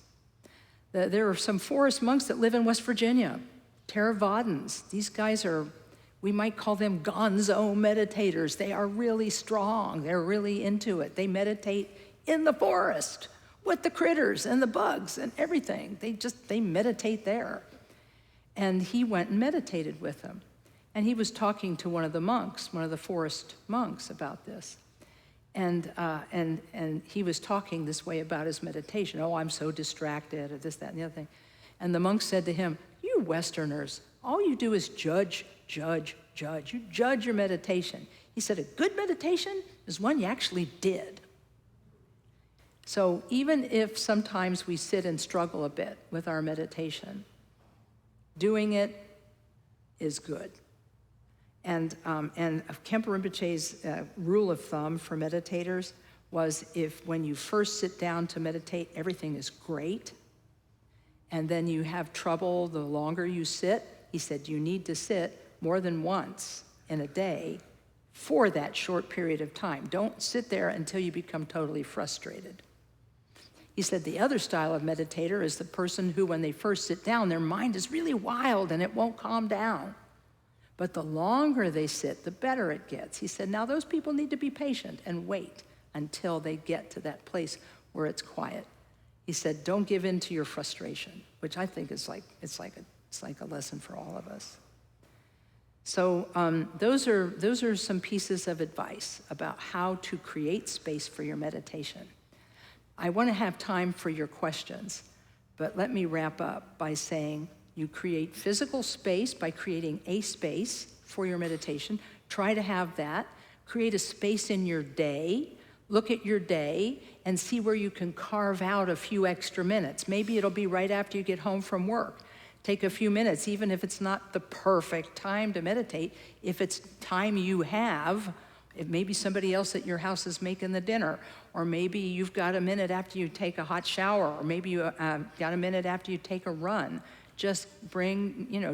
There are some forest monks that live in West Virginia, Theravadins. These guys are, we might call them gonzo meditators. They are really strong. They're really into it. They meditate in the forest with the critters and the bugs and everything. They meditate there. And he went and meditated with them. And he was talking to one of the monks, one of the forest monks, about this. And he was talking this way about his meditation. Oh, I'm so distracted, or this, that, and the other thing. And the monk said to him, you Westerners, all you do is judge, judge, judge. You judge your meditation. He said, a good meditation is one you actually did. So even if sometimes we sit and struggle a bit with our meditation, doing it is good. And Khenpo Rinpoche's rule of thumb for meditators was when you first sit down to meditate, everything is great. And then you have trouble the longer you sit. He said you need to sit more than once in a day for that short period of time. Don't sit there until you become totally frustrated. He said the other style of meditator is the person who, when they first sit down, their mind is really wild and it won't calm down. But the longer they sit, the better it gets. He said, now those people need to be patient and wait until they get to that place where it's quiet. He said, don't give in to your frustration, which I think is like a lesson for all of us. So those are some pieces of advice about how to create space for your meditation. I want to have time for your questions, but let me wrap up by saying you create physical space by creating a space for your meditation. Try to have that. Create a space in your day. Look at your day and see where you can carve out a few extra minutes. Maybe it'll be right after you get home from work. Take a few minutes, even if it's not the perfect time to meditate. If it's time you have, if maybe somebody else at your house is making the dinner, or maybe you've got a minute after you take a hot shower, or maybe you got a minute after you take a run. Just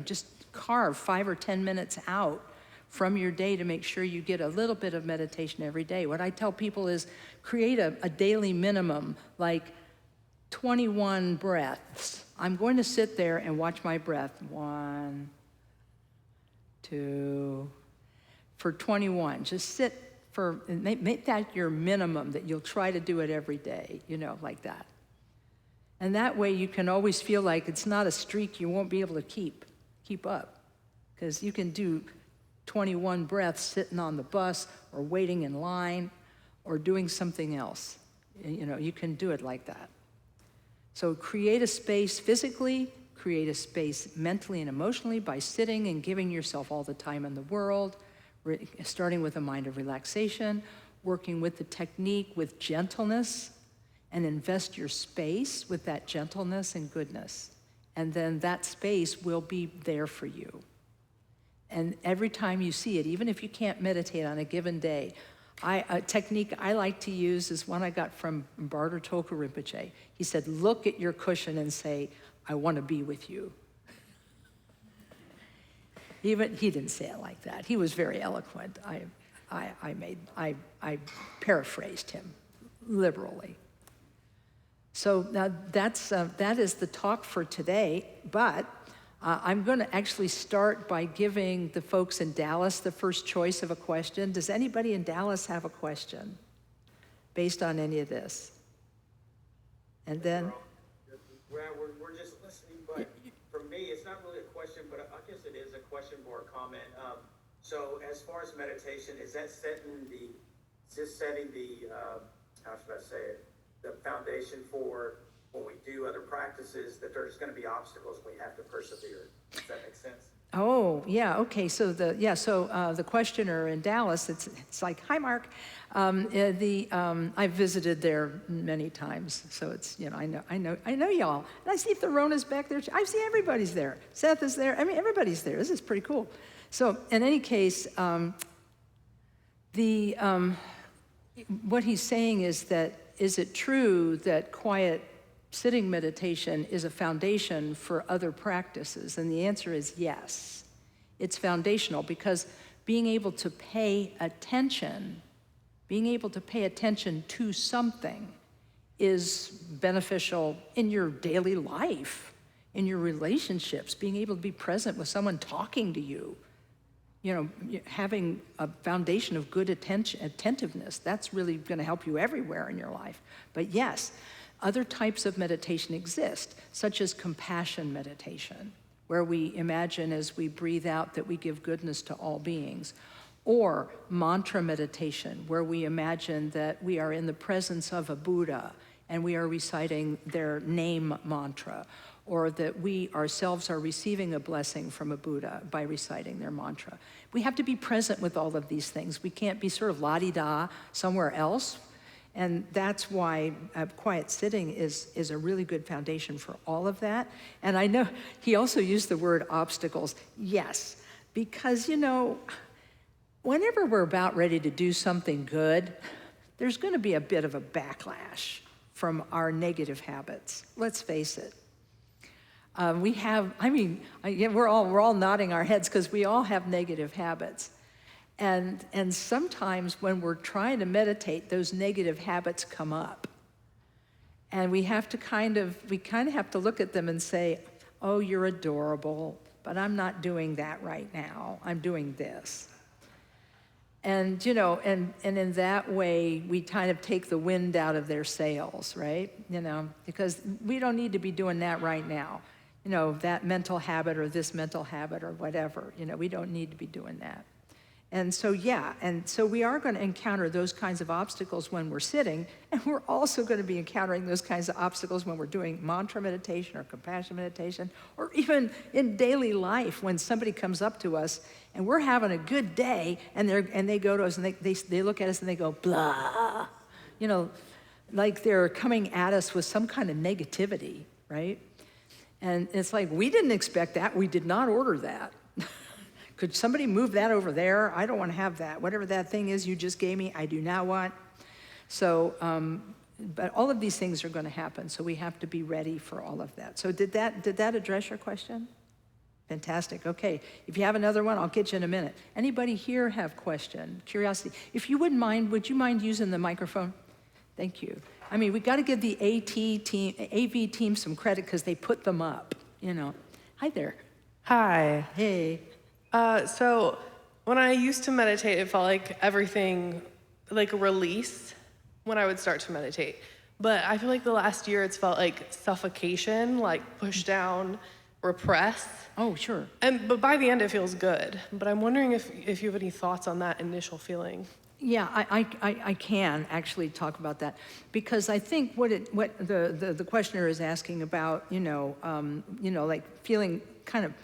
just carve 5 or 10 minutes out from your day to make sure you get a little bit of meditation every day. What I tell people is create a daily minimum, like 21 breaths. I'm going to sit there and watch my breath. 1, 2, for 21. Just sit make that your minimum, that you'll try to do it every day, like that. And that way you can always feel like it's not a streak you won't be able to keep up. Because you can do 21 breaths sitting on the bus or waiting in line or doing something else. You can do it like that. So create a space physically, create a space mentally and emotionally by sitting and giving yourself all the time in the world, starting with a mind of relaxation, working with the technique with gentleness, and invest your space with that gentleness and goodness. And then that space will be there for you. And every time you see it, even if you can't meditate on a given day, a technique I like to use is one I got from Barter Toku Rinpoche. He said, look at your cushion and say, I want to be with you. He didn't say it like that. He was very eloquent. I paraphrased him liberally. So now that is the talk for today, but I'm going to actually start by giving the folks in Dallas the first choice of a question. Does anybody in Dallas have a question based on any of this? And then... We're just listening, but for me, it's not really a question, but I guess it is a question or a comment. So as far as meditation, is that setting the how should I say it, the foundation for when we do other practices, that there's going to be obstacles, we have to persevere. Does that make sense? Oh, yeah, okay, so the questioner in Dallas, it's like, hi, Mark. I've visited there many times, so it's, I know y'all. And I see if the Rona's back there, I see everybody's there. Seth is there, I mean, everybody's there. This is pretty cool. So, in any case, what he's saying is that, is it true that quiet sitting meditation is a foundation for other practices? And the answer is yes. It's foundational because being able to pay attention to something is beneficial in your daily life, in your relationships, being able to be present with someone talking to you. Having a foundation of good attentiveness, that's really going to help you everywhere in your life. But yes, other types of meditation exist, such as compassion meditation, where we imagine as we breathe out that we give goodness to all beings, or mantra meditation, where we imagine that we are in the presence of a Buddha and we are reciting their name mantra, or that we ourselves are receiving a blessing from a Buddha by reciting their mantra. We have to be present with all of these things. We can't be sort of la-di-da somewhere else. And that's why quiet sitting is a really good foundation for all of that. And I know he also used the word obstacles. Yes, because, whenever we're about ready to do something good, there's going to be a bit of a backlash from our negative habits. Let's face it. We're all nodding our heads because we all have negative habits. And sometimes when we're trying to meditate, those negative habits come up. And we kind of have to look at them and say, oh, you're adorable, but I'm not doing that right now. I'm doing this. And, and in that way, we kind of take the wind out of their sails, right? Because we don't need to be doing that right now. That mental habit or this mental habit or whatever, we don't need to be doing that. And so, we are going to encounter those kinds of obstacles when we're sitting, and we're also going to be encountering those kinds of obstacles when we're doing mantra meditation or compassion meditation, or even in daily life when somebody comes up to us and we're having a good day, and they go to us and they look at us and they go, blah, like they're coming at us with some kind of negativity, right? And it's like, we didn't expect that. We did not order that. Could somebody move that over there? I don't want to have that. Whatever that thing is you just gave me, I do not want. So, but all of these things are going to happen, so we have to be ready for all of that. So did that address your question? Fantastic. Okay. If you have another one, I'll get you in a minute. Anybody here have question, curiosity? If you wouldn't mind, would you mind using the microphone? Thank you. We got to give the AV team some credit because they put them up, Hi there. Hi. Hey. So when I used to meditate, it felt like everything, like a release when I would start to meditate. But I feel like the last year it's felt like suffocation, like push down, repress. Oh, sure. But by the end it feels good. But I'm wondering if you have any thoughts on that initial feeling. Yeah, I can actually talk about that because I think what the questioner is asking about, like feeling kind of.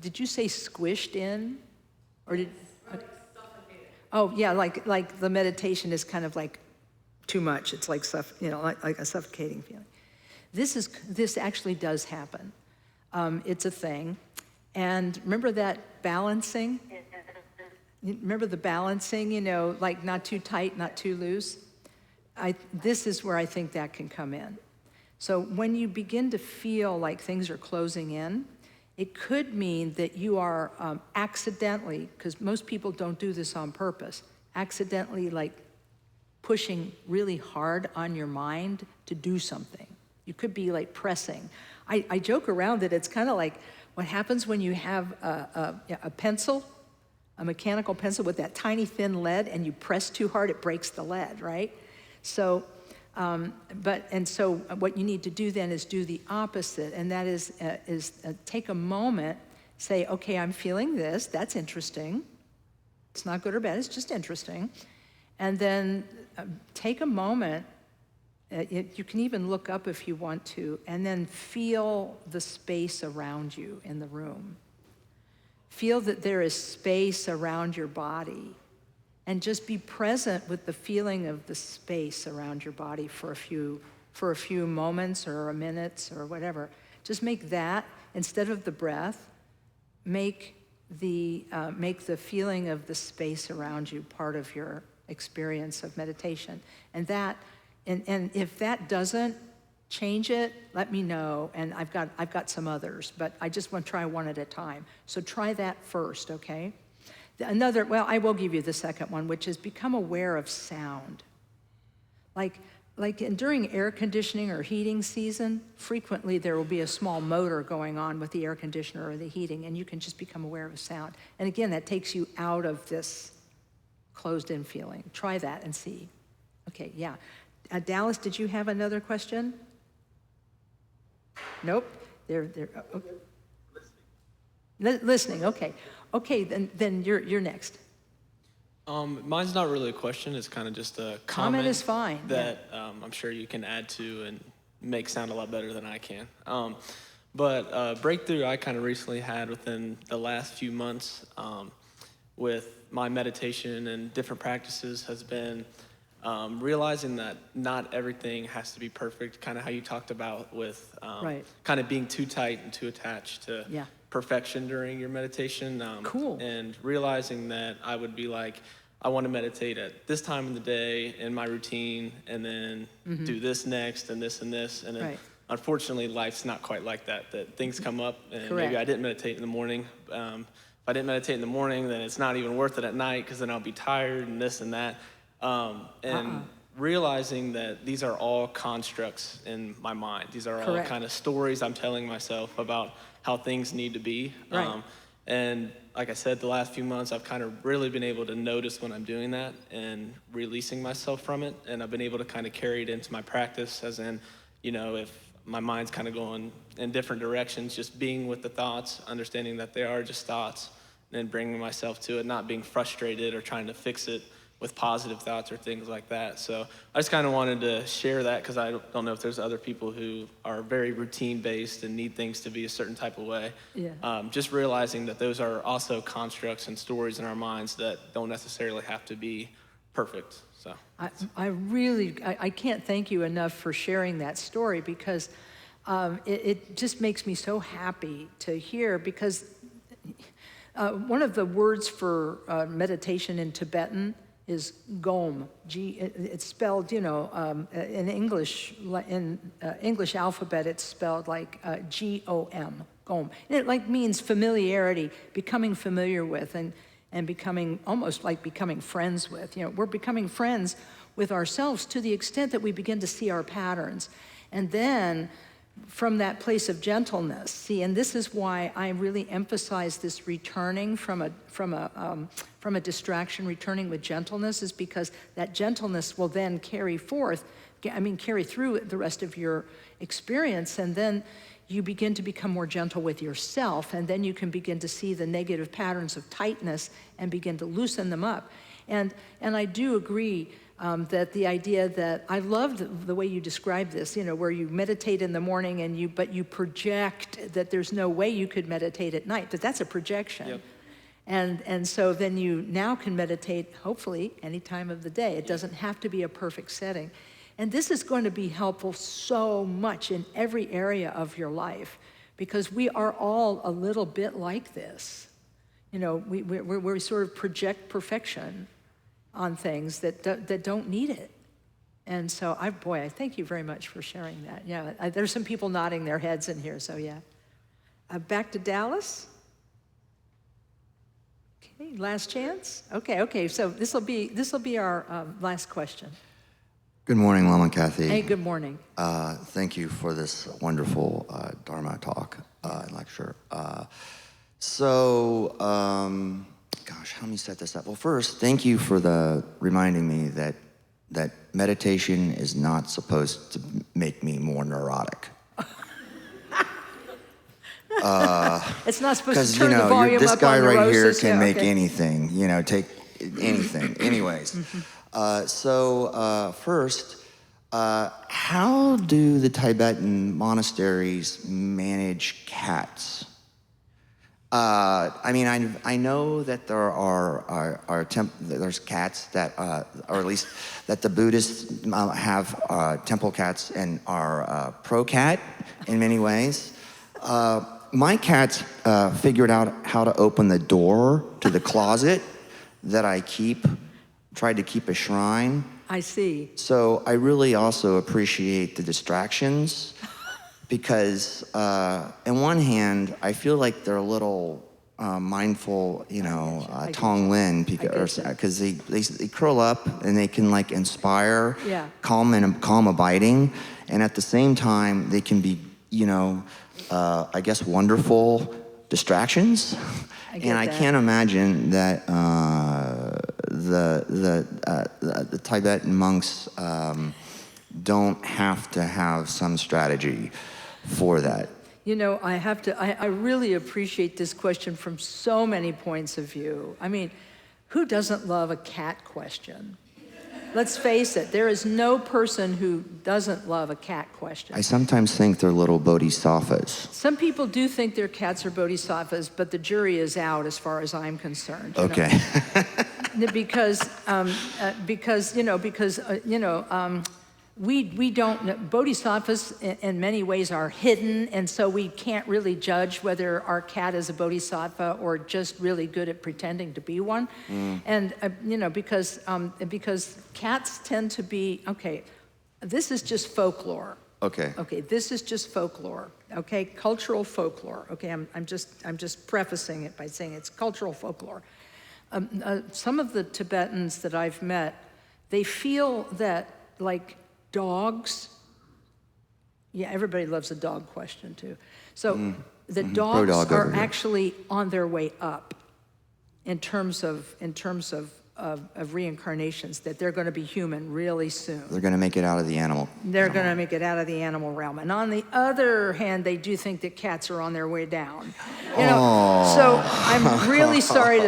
Did you say squished in, or did? Or like suffocated. Oh yeah, like the meditation is kind of like too much. It's like like a suffocating feeling. This actually does happen. It's a thing, and remember that balancing. Remember the balancing, like not too tight, not too loose? This is where I think that can come in. So when you begin to feel like things are closing in, it could mean that you are accidentally, because most people don't do this on purpose, accidentally like pushing really hard on your mind to do something. You could be like pressing. I joke around that it's kind of like what happens when you have a pencil, a mechanical pencil with that tiny thin lead, and you press too hard, it breaks the lead, right? So, so what you need to do then is do the opposite, and that is take a moment, say, okay, I'm feeling this, that's interesting. It's not good or bad, it's just interesting. And then take a moment, you can even look up if you want to, and then feel the space around you in the room. Feel that there is space around your body, and just be present with the feeling of the space around your body for a few moments or minutes or whatever. Just make that, instead of the breath, make the feeling of the space around you part of your experience of meditation. And if that doesn't change it, let me know, and I've got some others, but I just want to try one at a time. So try that first, okay? I will give you the second one, which is become aware of sound. During air conditioning or heating season, frequently there will be a small motor going on with the air conditioner or the heating, and you can just become aware of sound. And again, that takes you out of this closed-in feeling. Try that and see. Okay, yeah. Dallas, did you have another question? Nope. Okay. Listening. Okay. Okay. Then you're next. Mine's not really a question. It's kind of just a Comment is fine. That I'm sure you can add to and make sound a lot better than I can. But breakthrough I kind of recently had within the last few months with my meditation and different practices has been realizing that not everything has to be perfect, kind of how you talked about with Right. kind of being too tight and too attached to perfection during your meditation. Cool. And realizing that I would be like, I want to meditate at this time of the day in my routine, and then do this next, and this, and this. And then unfortunately, life's not quite like that, that things come up, and maybe I didn't meditate in the morning. If I didn't meditate in the morning, then it's not even worth it at night, because then I'll be tired and this and that. Realizing that these are all constructs in my mind. These are all kind of stories I'm telling myself about how things need to be. And like I said, the last few months, I've kind of really been able to notice when I'm doing that and releasing myself from it. And I've been able to kind of carry it into my practice, as in, if my mind's kind of going in different directions, just being with the thoughts, understanding that they are just thoughts, and then bringing myself to it, not being frustrated or trying to fix it with positive thoughts or things like that. So I just kind of wanted to share that, because I don't know if there's other people who are very routine-based and need things to be a certain type of way. Just realizing that those are also constructs and stories in our minds that don't necessarily have to be perfect. So I can't thank you enough for sharing that story, because it just makes me so happy to hear, because one of the words for meditation in Tibetan is gom. It's spelled, in English alphabet, it's spelled like G-O-M, gom. And it means familiarity, becoming familiar with, and becoming almost like becoming friends with. We're becoming friends with ourselves to the extent that we begin to see our patterns. And then from that place of gentleness, and this is why I really emphasize this returning from a distraction, returning with gentleness, is because that gentleness will then carry through the rest of your experience, and then you begin to become more gentle with yourself, and then you can begin to see the negative patterns of tightness and begin to loosen them up. And I do agree that the idea that, I loved the way you described this, where you meditate in the morning but you project that there's no way you could meditate at night, that's a projection. Yep. And so then you now can meditate, hopefully, any time of the day. It doesn't have to be a perfect setting. And this is going to be helpful so much in every area of your life, because we are all a little bit like this. We sort of project perfection on things that don't need it. And so I thank you very much for sharing that. Yeah, there's some people nodding their heads in here, so yeah. Back to Dallas. Okay. Okay, last chance? Okay, so this will be our last question. Good morning, Lama Kathy. Hey, good morning. Thank you for this wonderful Dharma talk and lecture. Gosh, how many set this up? Well, first, thank you for reminding me that meditation is not supposed to make me more neurotic. It's not supposed to Because, turn the volume this up guy on right here neurosis. can Yeah, make okay. anything, take anything. Anyways, first, how do the Tibetan monasteries manage cats? I know that there's cats that, or at least that the Buddhists have temple cats and are pro-cat in many ways. My cats figured out how to open the door to the closet that I tried to keep a shrine. I see. So I really also appreciate the distractions because, on one hand, I feel like they're a little mindful, Tong Lin, because they curl up and they can inspire, Yeah. calm abiding, and at the same time they can be, I guess wonderful distractions. And I can't imagine that the Tibetan monks don't have to have some strategy for that. I really appreciate this question from so many points of view. I mean, who doesn't love a cat question? Let's face it, there is no person who doesn't love a cat question. I sometimes think they're little bodhisattvas. Some people do think their cats are bodhisattvas, but the jury is out as far as I'm concerned. Okay. Because we don't, bodhisattvas in many ways are hidden, and so we can't really judge whether our cat is a bodhisattva or just really good at pretending to be one. And, because cats tend to be, this is just folklore. Okay. Okay, this is just folklore, okay? Cultural folklore, okay? I'm just prefacing it by saying it's cultural folklore. Some of the Tibetans that I've met, they feel that, dogs, everybody loves a dog question too. So the dogs are actually on their way up in terms of reincarnations, that they're going to be human really soon. They're going to make it out of the animal. They're going to make it out of the animal realm. And on the other hand, they do think that cats are on their way down. So I'm really sorry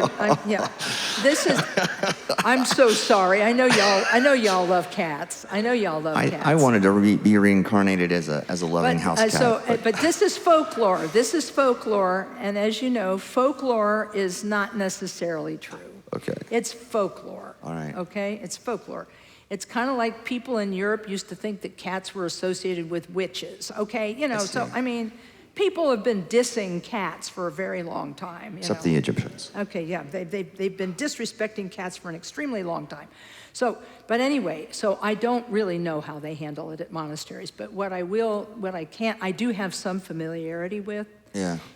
I'm so sorry. I know y'all love cats. I wanted to be reincarnated as a loving house cat. But this is folklore. And as you know, folklore is not necessarily true. Okay. It's folklore. All right. Okay? It's folklore. It's kind of like people in Europe used to think that cats were associated with witches. Okay? People have been dissing cats for a very long time. Except the Egyptians. Okay, yeah, they've been disrespecting cats for an extremely long time. But anyway, I don't really know how they handle it at monasteries, but I do have some familiarity with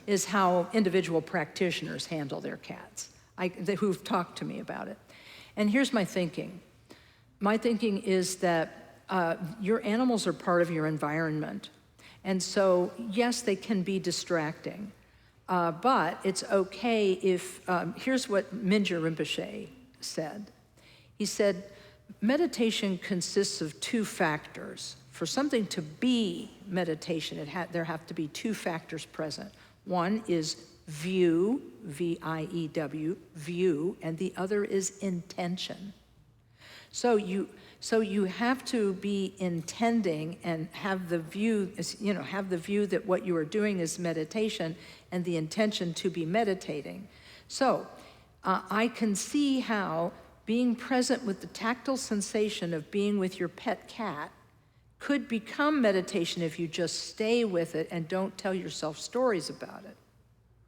is how individual practitioners handle their cats, who've talked to me about it. And here's my thinking. My thinking is that your animals are part of your environment. And so, yes, they can be distracting, but it's okay if, here's what Mingyur Rinpoche said. He said, meditation consists of two factors. For something to be meditation, there have to be two factors present. One is view, V-I-E-W, view, and the other is intention. So you have to be intending and have the view that what you are doing is meditation and the intention to be meditating. So I can see how being present with the tactile sensation of being with your pet cat could become meditation if you just stay with it and don't tell yourself stories about it,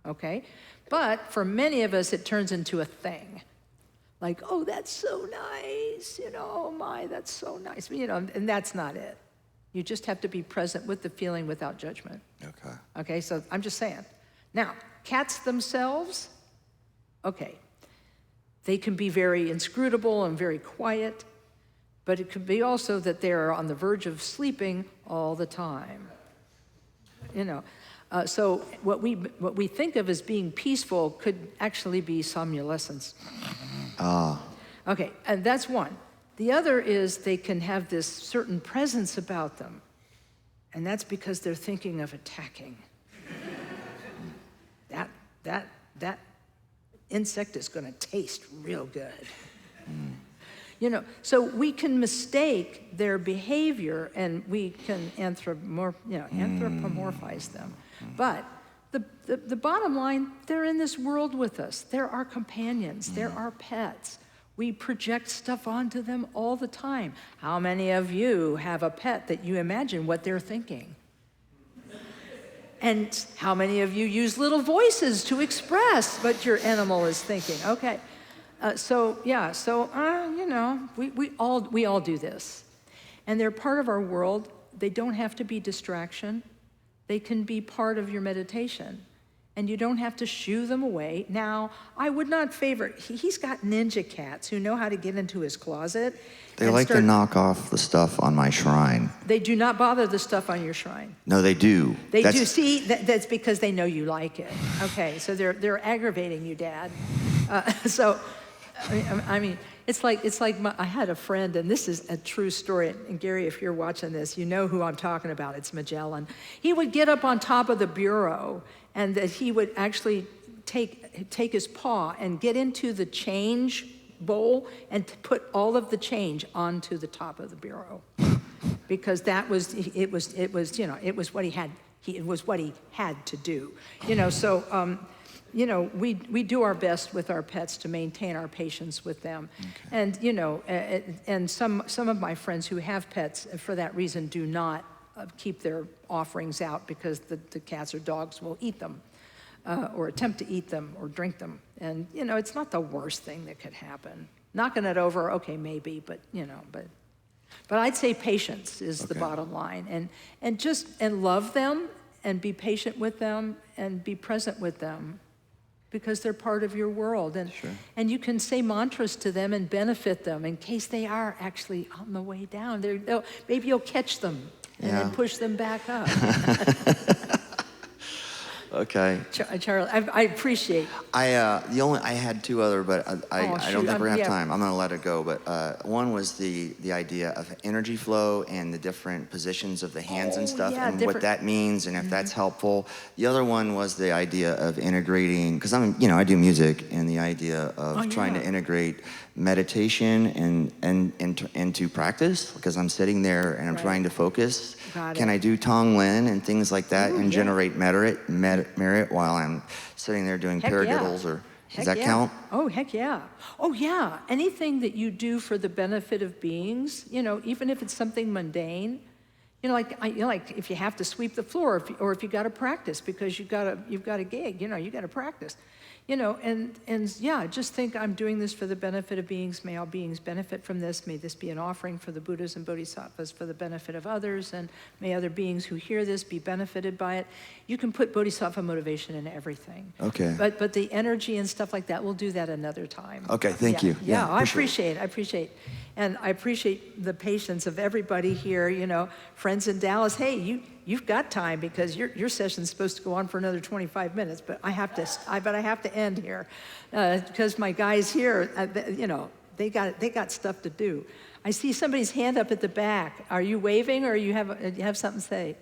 okay? But for many of us, it turns into a thing. Like, oh, that's so nice, oh my, that's so nice, and that's not it. You just have to be present with the feeling without judgment. Okay. Okay, so I'm just saying. Now, cats themselves, okay, They can be very inscrutable and very quiet, but it could be also that they're on the verge of sleeping all the time. So what we think of as being peaceful could actually be somnolescence. Okay, and that's one. The other is they can have this certain presence about them, and that's because they're thinking of attacking. That insect is going to taste real good. So we can mistake their behavior and we can anthropomorphize them. But the bottom line, they're in this world with us. They're our companions. They're our pets. We project stuff onto them all the time. How many of you have a pet that you imagine what they're thinking? And how many of you use little voices to express what your animal is thinking? Okay. We all do this. And they're part of our world. They don't have to be distraction. They can be part of your meditation. And you don't have to shoo them away. Now, I would not favor, he's got ninja cats who know how to get into his closet. They like to knock off the stuff on my shrine. They do not bother the stuff on your shrine. No, they do. They do. See, that's because they know you like it. Okay, so they're aggravating you, Dad. I mean, it's like I had a friend, and this is a true story. And Gary, if you're watching this, you know who I'm talking about. It's Magellan. He would get up on top of the bureau, and that he would actually take his paw and get into the change bowl and put all of the change onto the top of the bureau, because it was what he had. It was what he had to do. We do our best with our pets to maintain our patience with them. Okay. And some of my friends who have pets, for that reason, do not keep their offerings out because the cats or dogs will eat them or attempt to eat them or drink them. And, it's not the worst thing that could happen. Knocking it over, okay, maybe, but I'd say patience is the bottom line. And love them and be patient with them and be present with them, because they're part of your world. And you can say mantras to them and benefit them in case they are actually on the way down. Maybe you'll catch them and then push them back up. Okay. Charlie, I appreciate. I had two other, but I don't think we're gonna have time. I'm gonna let it go. But one was the idea of energy flow and the different positions of the hands and stuff, and what that means, and if that's helpful. The other one was the idea of integrating, because I do music, and the idea of trying to integrate meditation and into practice, because I'm sitting there and I'm trying to focus. Can I do Tong Lin and things like that and generate merit while I'm sitting there doing paradiddles? Or does that count? Oh, heck yeah. Oh, yeah. Anything that you do for the benefit of beings, even if it's something mundane, like if you have to sweep the floor, or if you got to practice because you've got a gig, you got to practice. Just think, I'm doing this for the benefit of beings. May all beings benefit from this. May this be an offering for the Buddhas and Bodhisattvas for the benefit of others, and may other beings who hear this be benefited by it. You can put Bodhisattva motivation in everything. Okay. But the energy and stuff like that, we'll do that another time. Okay, thank you. Yeah, I appreciate. And I appreciate the patience of everybody here, friends in Dallas. Hey, you've got time, because your session's supposed to go on for another 25 minutes, but I have to end here because my guys here, they got stuff to do. I see somebody's hand up at the back. Are you waving, or you have something to say?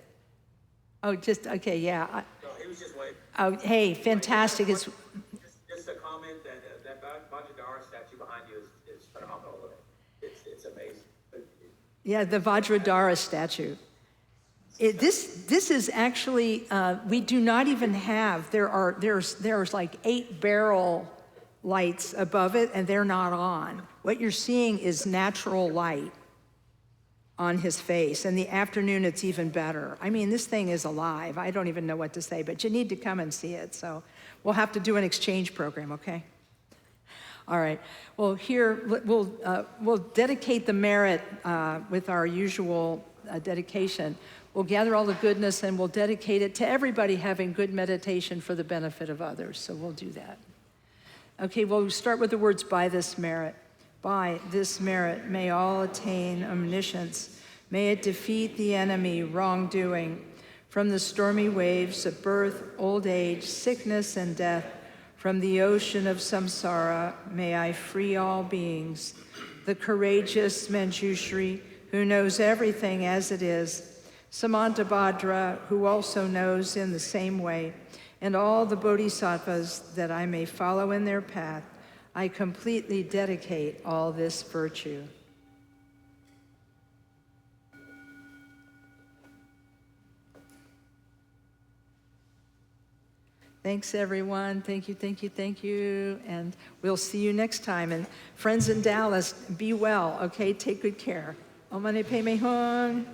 Oh, just okay, yeah. No, he was just waiting. Oh, hey, fantastic! Just a comment that Vajradhara statue behind you is phenomenal. It's amazing. Yeah, the Vajradhara statue. This is actually, we do not even have, there's like 8 barrel lights above it, and they're not on. What you're seeing is natural light on his face. In the afternoon, it's even better. I mean, this thing is alive. I don't even know what to say, but you need to come and see it. So we'll have to do an exchange program, okay? All right. Well, here, we'll dedicate the merit with our usual dedication. We'll gather all the goodness and we'll dedicate it to everybody having good meditation for the benefit of others. So we'll do that. Okay, well, we start with the words, by this merit. By this merit may all attain omniscience. May it defeat the enemy, wrongdoing. From the stormy waves of birth, old age, sickness, and death, from the ocean of samsara, may I free all beings. The courageous Manjushri, who knows everything as it is, Samantabhadra, who also knows in the same way, and all the bodhisattvas that I may follow in their path, I completely dedicate all this virtue. Thanks, everyone. Thank you, thank you, thank you. And we'll see you next time. And friends in Dallas, be well, okay? Take good care. Om Mani Padme Hum.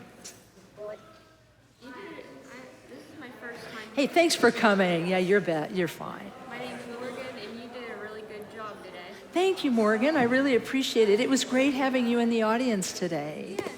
This is my first time. Hey, thanks for coming. Yeah, you're fine. My name's Morgan, and you did a really good job today. Thank you, Morgan. I really appreciate it. It was great having you in the audience today. Yes,